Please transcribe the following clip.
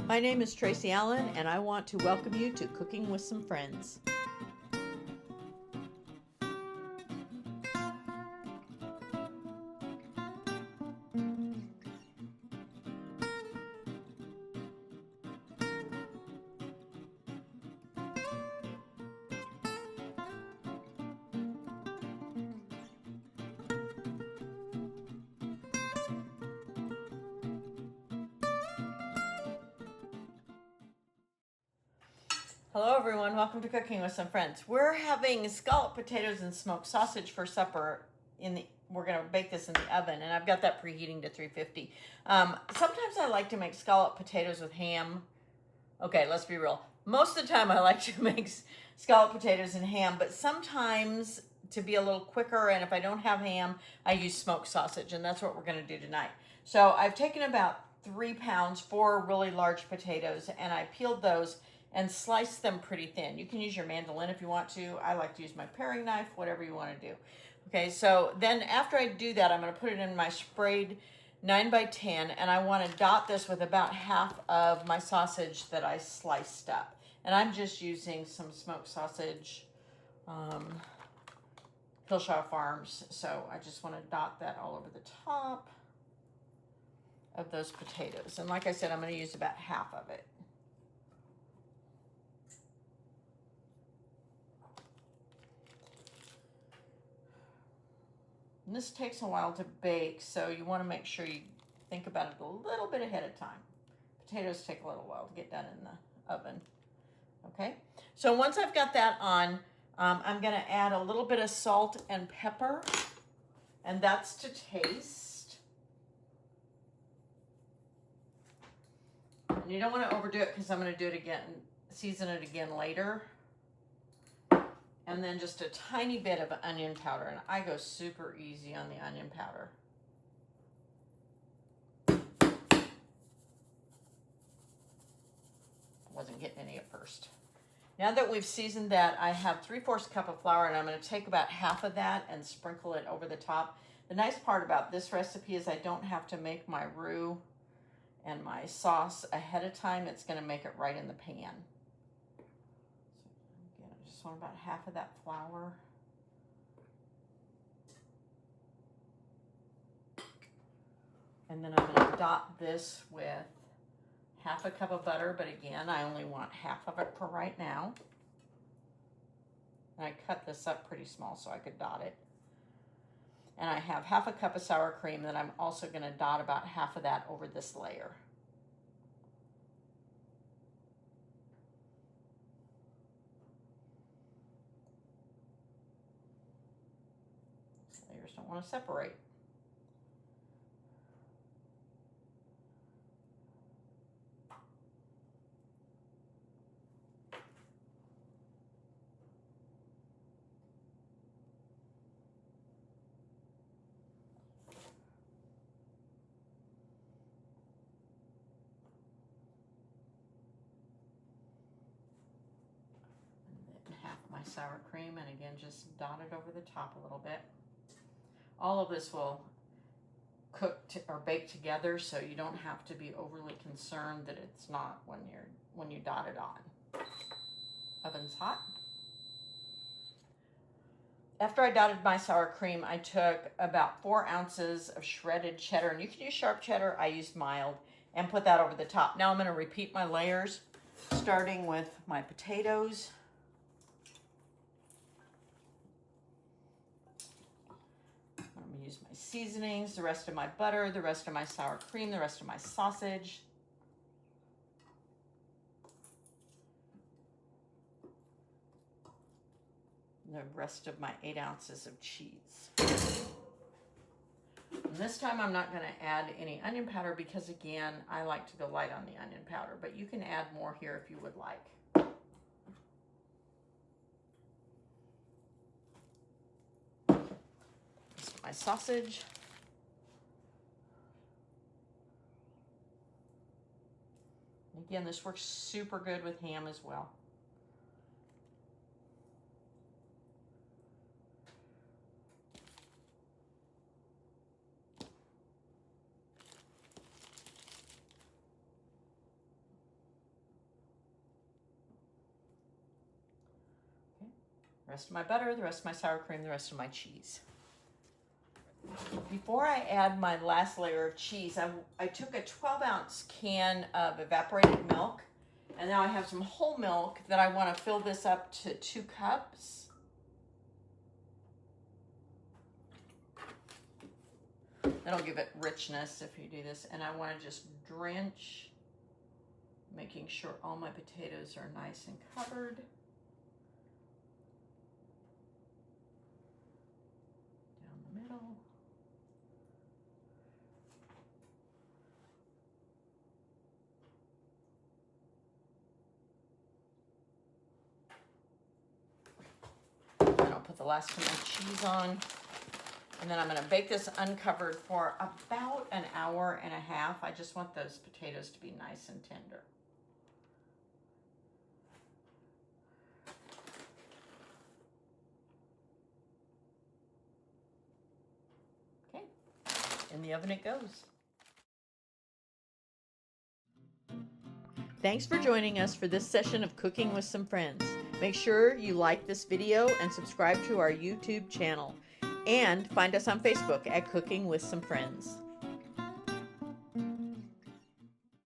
My name is Tracy Allen, and I want to welcome you to Cooking with Some Friends. Hello everyone, welcome to Cooking with Some Friends. We're having scalloped potatoes and smoked sausage for supper. We're going to bake this in the oven, and I've got that preheating to 350. Sometimes I like to make scalloped potatoes with ham. Okay, let's be real. Most of the time I like to make scalloped potatoes and ham, but sometimes to be a little quicker, and if I don't have ham, I use smoked sausage, and that's what we're going to do tonight. So I've taken about 3 pounds, 4 really large potatoes, and I peeled those and slice them pretty thin. You can use your mandolin if you want to. I like to use my paring knife, whatever you want to do. Okay, so then after I do that, I'm going to put it in my sprayed 9x10, and I want to dot this with about half of my sausage that I sliced up. And I'm just using some smoked sausage, Hillshire Farms. So I just want to dot that all over the top of those potatoes. And like I said, I'm going to use about half of it. And this takes a while to bake, so you want to make sure you think about it a little bit ahead of time. Potatoes take a little while to get done in the oven. Okay, so once I've got that on, I'm going to add a little bit of salt and pepper, and that's to taste. And you don't want to overdo it because I'm going to do it again, season it again later. And then just a tiny bit of onion powder. And I go super easy on the onion powder. Wasn't getting any at first. Now that we've seasoned that, I have 3/4 cup of flour, and I'm going to take about half of that and sprinkle it over the top. The nice part about this recipe is I don't have to make my roux and my sauce ahead of time. It's going to make it right in the pan. I want about half of that flour. And then I'm going to dot this with half a cup of butter, but again, I only want half of it for right now. And I cut this up pretty small so I could dot it. And I have half a cup of sour cream that I'm also going to dot about half of that over this layer. Layers don't want to separate. Sour cream, and again just dot it over the top a little bit. All of this will cook or bake together, so you don't have to be overly concerned that it's not when you dot it on. Oven's hot. After I dotted my sour cream, I took about 4 ounces of shredded cheddar, and you can use sharp cheddar, I used mild, and put that over the top. Now I'm going to repeat my layers, starting with my potatoes. Use my seasonings, the rest of my butter, the rest of my sour cream, the rest of my sausage. And the rest of my 8 ounces of cheese. And this time I'm not going to add any onion powder because, again, I like to go light on the onion powder, but you can add more here if you would like. My sausage. Again, this works super good with ham as well. rest of my butter, the rest of my sour cream, the rest of my cheese. Before I add my last layer of cheese, I took a 12-ounce can of evaporated milk, and now I have some whole milk that I want to fill this up to 2 cups. That'll give it richness if you do this, and I want to just drench, making sure all my potatoes are nice and covered. Down the middle. Then I'll put the last of my cheese on. And then I'm going to bake this uncovered for about an hour and a half. I just want those potatoes to be nice and tender. Okay, in the oven it goes. Thanks for joining us for this session of Cooking with Some Friends. Make sure you like this video and subscribe to our YouTube channel. And find us on Facebook at Cooking with Some Friends.